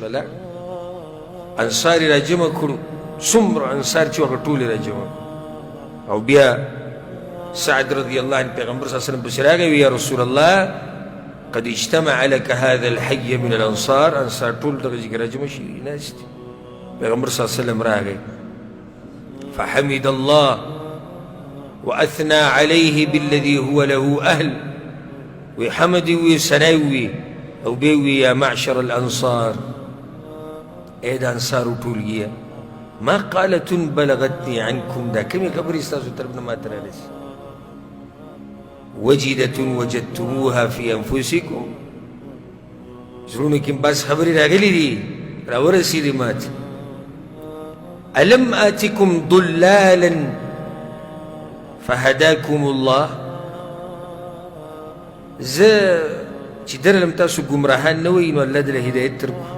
هغه لاړ انصار یې راجمع کړو څومره انصار چې هغه ټول یې راجمع او بیا سعد رضی الله عنه پیغمبر صلی الله علیه وسلم پسې راغی وی یا رسول الله قد اجتمع لك هذا الحي من الانصار انصار ټول دغه ځای کې راجمع شوي ناست پیغمبر صلی الله علیه وسلم راغی فحمد الله واثنى عليه بالذي هو له اهل وحمد وثناء او بيوي يا معشر الانصار ايه دا انصار ټولګي ما قالت بلغتني عنكم دا کومې خبرې ستاسو طرف نه ماته رالسي وجدة وجدتموها في انفسكم زړونو کې بس خبرې راغلي دي راورسېدې ماته الم آتكم ضلالا فهداكم الله زه چې درلم تاسو ګمراهان نه وئ نو الله دله هدایت درکړو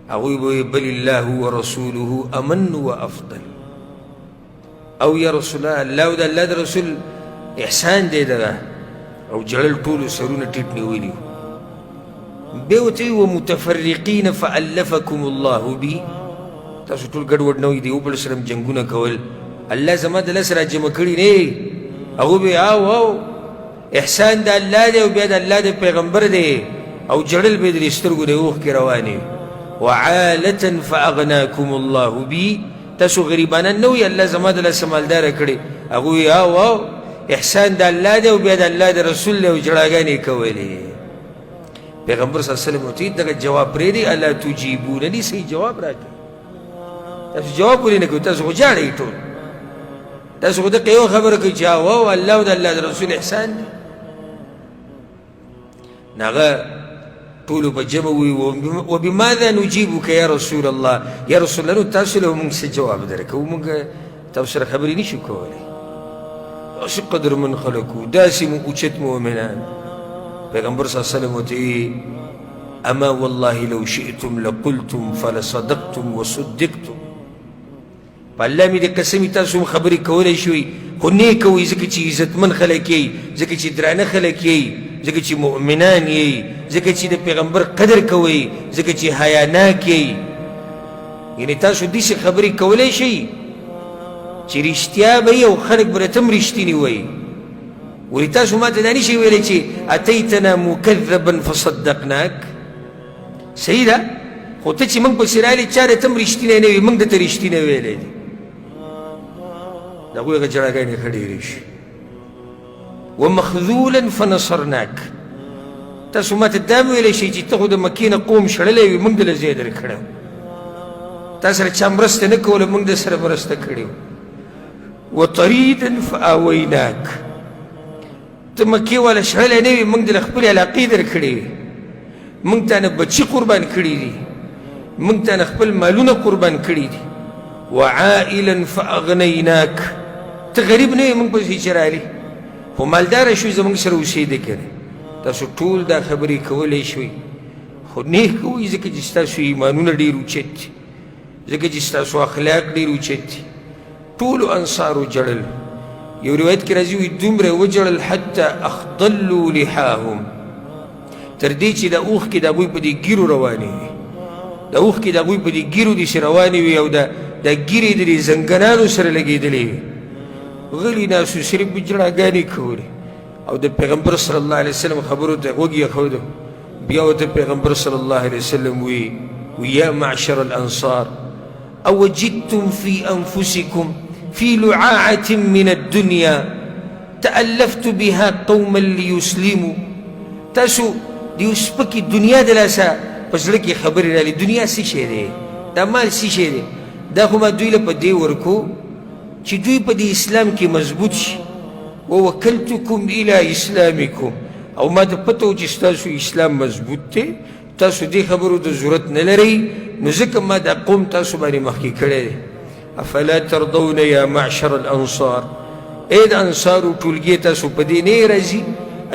هغوی به وایي بل الله ورسوله امن وافضل او یا رسول الله او د الله د رسول احسان دی دغه او جړل ټولو سرونه ټیټ نیولي بیا ورته وایي ومتفرقین فالفکم الله بي تاسو ټول ګډوډ نه وئ د یو بل سره جنګونه کول الله زما د لس را جمع کړي نه هغوی به او احسان د الله دی او بیا د الله د پیغمبر دی او جړل به د سترګو د اوښکې روانې وعالة فاغناكم الله بي تاسو غریبانان نه وئ الله زما د لس مالداره کړي هغوی او احسان د الله دی او بیا د الله د رسول دی او جړاګانې کولې پیغمبر صلی الله علیه وسلم ورته دغه جواب پرېږدي الا تجیبونني صحیح جواب راکړه تاسو جواب ولې نه کوئ تاسو خو جاړئ ټول تاسو خو دغه یو خبره کوئ چې او الله او د الله د رسول احسان دی ناغه ټولو په جمع وي وبماذا نجيبك يا رسول الله یا رسول الله نو تاسو له موږ څه جواب درکوو موږ تاسو سره خبرې نشو کولی داسې قدرمن خلک وو داسې اوچت مؤمنان پیغمبر صلی الله علیه وسلم ورته اما والله لو شئتم لقلتم فلصدقتم وصدقتم په الله مې د قسمې تاسو هم خبرې کولی شوئ خو نه یې کوئ ځکه چې عزتمن خلک یئ ځکه چې درانه خلک یئ ځکه چې مؤمنان یئ ځکه چې د پیغمبر قدر کوئ ځکه چې حیاناک یئ یعنې تاسو داسې خبرې کولی شئ چې رښتیا به یې او خلک به راته هم رښتینې وایي ولې تاسو ما ته دا نشئ ویلی چې اتیتنا مکذبا فصدقناک صحیح ده خو ته چې موږ پسې رالې چا راته هم رښتینی نه وي موږ درته رښتینی ویلی دي د هغوی هغه جړاګانې ښه ډېرې شي ومخذولا فنصرناک تاسو ما ته دا ویلی شئ چې ته خو د مکې نه قوم شړلی وي موږ دله ځای درکړی تا سره چا مرسته نه کوله موږ در سره مرسته کړې وطریدا فآویناک ته مکې والا شړلی نه وي موږ دله خپلې علاقې درکړې وي موږ تا نه بچي قربان کړي دي موږ تا نه خپل مالونه قربان کړي دي وعائلا فاغنیناک ته غریب نه وي موږ پسې چې رالي خو مالداره شوي زموږ سره اوسېده که نه تاسو ټول دا خبرې کولی شوئ خو نه کوئ ځکه چې ستاسو ایمانونه ډېر اوچت دي ځکه چې ستاسو اخلاق ډېر اوچت دي ټولو انصارو جړل یو روایت کې راځي وایي دومره وجړل حتی اخضلوا لحاهم تر دې چې د اوښکې د هغوی په دې ګیرو روانې وي د اوښکې د هغوی په دې ګیرو داسې روانې وي او د ګیرې د دې زنګنانو سره لګېدلې وي غلي ناسو صرف به جړاګانې کولې او د پیغمبر صلی الله علیه وسلم خبرو ته غوږ یې بیا ورته پیغمبر صلی الله علیه وسلم وی یا معشر الانصار اوجدتم في انفسكم في لعاعة من الدنيا تألفت بها قوما ليسلموا تاسو دیو سپکی دنیا د لاسه په زړه کې خبرې رالي دنیا څه شی دی دا مال څه شی دی دا خو ما دوی له په دې ورکو چې دوی په دې اسلام کې مضبوط شي ووکلتکم الی اسلامکم او ما ته پته و چې ستاسو اسلام مضبوط دی تاسو دې خبرو د ضرورت نه لرئ نو ځکه ما دا قوم تاسو باندې مخکې کړی دی افلا ترضون یا معشر الانصار ای د انصارو ټولګې تاسو په دې نه راځي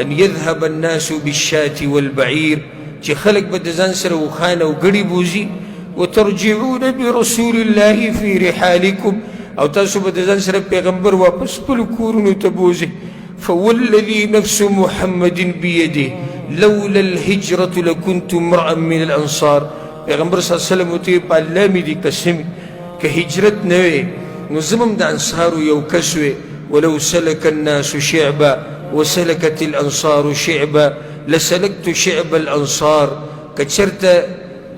ان يذهب الناس بالشاة والبعير چې خلک به د ځان سره وخان او ګړي بوزي وترجعون برسول الله في رحالكم او تاسو به د ځان سره پیغمبر واپس خپلو کورونو ته بوزئ فوالذي نفس محمد بيده لولا الهجرة لكنت امرأ من الانصار. پیغمبر صلی الله علیه وسلم ته په الله مې دي قسم که هجرت نه وي نو زمم د انصارو یو کس وي. ولو سلك الناس شعبا وسلكت الانصار شعبا لسلكت شعب الانصار. که چرته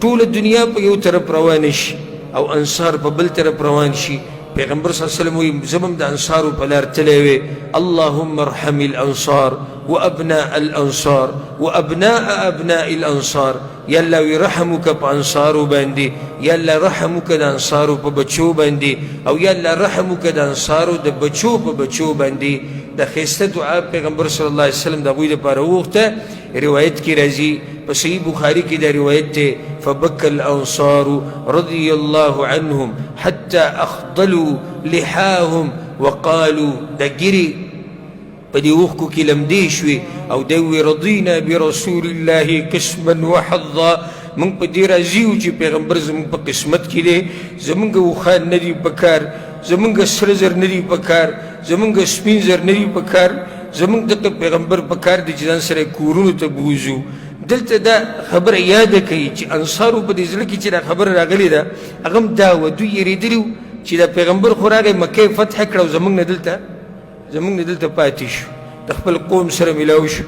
ټول دنیا په یو طرف روان شي او انصار په بل طرف روان شي پیغمبر صلی الله علیه وسلم وی زمم د انصارو په لار تللی وي. اللهم ارحم الانصار وابناء الانصار وابناء ابناء الانصار. یا الله وی رحم وکړه په انصارو باندې، یا الله رحم وکړه د انصارو په بچو باندې، او یا الله رحم وکړه د انصارو د بچو په بچو باندې. د ښایسته دعا پیغمبر صلی الله علیه وسلم د هغوی دپاره وغوښته. روایت کې راځي په صحیح بخاري کې دا روایت دی فبكى الانصار رضي الله عنهم حتى اخضلوا لحاهم وقالوا دا ګیري په دې اوښکو کې لمدې شوې او دی وی رضینا برسول الله قسما وحظا. موږ په دې راضي یو چې پیغمبر زموږ په قسمت کې دی. زموږ اوښان نه دي په کار، زموږ سره زر نه دي په کار، زموږ سپین زر نه دي په کار، زموږ دغه پیغمبر په کار دی چې ځان سره کورونو ته بوځو. دلته دا خبره یاده کوي چې انصارو په دې زړه کې چې دا خبره راغلې ده هغه هم دا وه دوی یېرېدلي وو چې دا پیغمبر خو راغی مکه یې فتح کړه او زموږ نه دلته پاتې شو، د خپل قوم سره میلاو شو،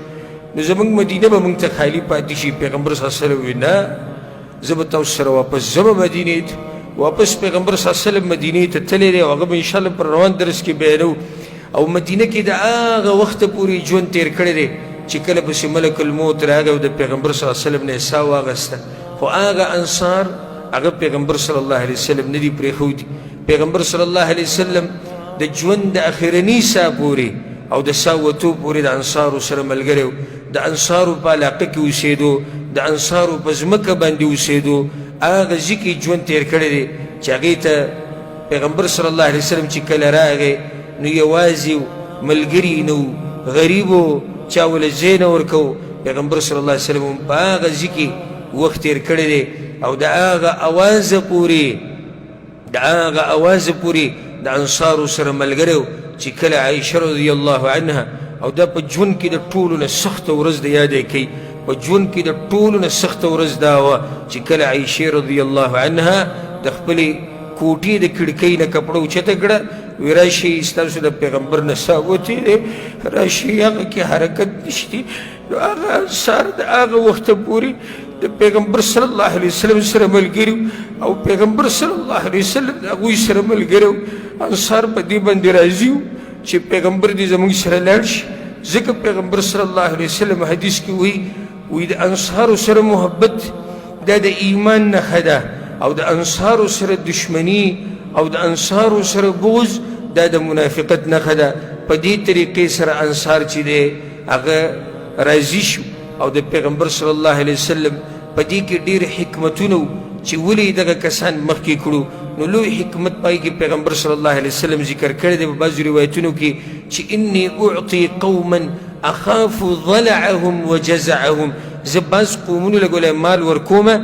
نو زموږ مدینه به موږ ته خالي پاتې شي. پیغمبر صلی الله علیه وسلم وی نه زه به تاسو سره واپس ځمه مدینې ته. واپس پیغمبر صلی الله علیه وسلم مدینې ته تللی دی او هغه به انشاءالله پر روان درس کې بیانو. او مدینه کې د هغه وخته پورې ژوند تېر کړی دی چې کله پسې ملک الموت راغی او د پیغمبر صلی الله علیه وسلم نه ساه واخیسته. خو هغه انصار هغه پیغمبر صلی الله علیه وسلم نه دي پرېښودي. پیغمبر صلی الله علیه وسلم د ژوند د اخرني ساه پورې او د ساه وتو پورې د انصارو سره ملګری و. د انصارو په علاقه کې اوسېدو، د انصارو په ځمکه باندې اوسېدو. هغه ځای کې ژوند تېر کړی دی چې هغې ته پیغمبر صلی الله علیه وسلم چې کله راغی نو یوازې ملګري نه و، غریب و، چا وله ځای نه ورکو. پیغمبر صلی الله علیه وسلم په هغه ځای کې وخت تېر کړی دی او د هغه اوازه پورې د انصارو سره ملګری و چې کله عایشه رضی الله عنها او دا په ژوند کې د ټولو نه سخته ورځ د یاد یې کوي. په ژوند کې د ټولو نه سخته ورځ دا وه چې کله عایشې رضی الله عنها د خپلې کوټې د کړکۍ نه کپړه اوچته کړه وی راشئ ستاسو د پیغمبر نه ساه وتې دی، راشئ هغه کې حرکت نشته. نو هغه انصار د هغه وخته پورې د پیغمبر صلی الله علیه وسلم سره ملګري او پیغمبر صلی الله علیه وسلم د هغوی سره ملګري. انصار په دې باندې راضي وو چې پیغمبر دې زموږ سره لاړ شي. ځکه پیغمبر صلی الله علیه وسلم حدیث کې وی د انصارو سره محبت دا د ایمان نښه ده او د انصارو سره دشمني او د انصارو سره بغض دا د منافقت نښه ده. په دې طریقې سره انصار چې دی هغه راضي شو او د پیغمبر صلی الله علیه وسلم په دې کې ډېر حکمتونه چې ولې دغه کسان مخکې کړو. نو لوی حکمت پای کې پیغمبر صلی الله علیه وسلم ذکر کړی دی په بعضو روایتونو کې چې انی اعطي قوما اخاف ضلعهم وجزعهم. زه بعض قومونو له ګوله مال ورکومه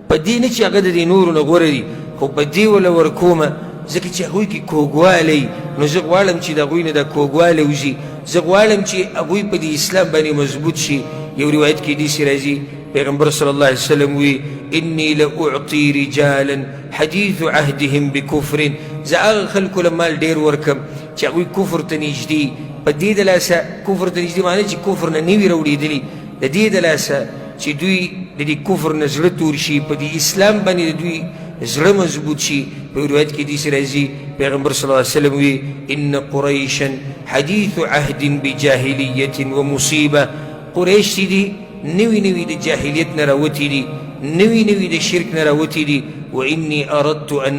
په دې نه چې هغه د دې نورو نه غوره دي، خو په دې وله ورکومه ځکه چې هغوی کې کوږوالی. نو زه غواړم چې د هغوی نه دا کوږوالی وځي، زه غواړم چې هغوی په دې اسلام باندې مضبوط شي. یو روایت کې داسې راځي پیغمبر صلی الله علیه وسلم وی انی لاعطي رجالا حدیث عهدهم بکفر. زه هغه خلکو له مال ډېر ورکم چې هغوی کفر ته نږدې، په دې د لاسه کفر ته نږدې معنی چې کفر نه نه وي راوړېدلي، د دې د لاسه چې دوی د دې کفر نه زړه تور شي، په دې اسلام باندې د دوی زړه مضبوط شي. په روایت کې داسې راځي پیغمبر صلی الله علیه وسلم وی ان قریشا حدیث عهد بجاهلیة ومصیبه. قریش چې دي نوي نوي د جاهلیت نه راوتي دي، نوي نوي د شرک نه راوتي دي. وانی اردت ان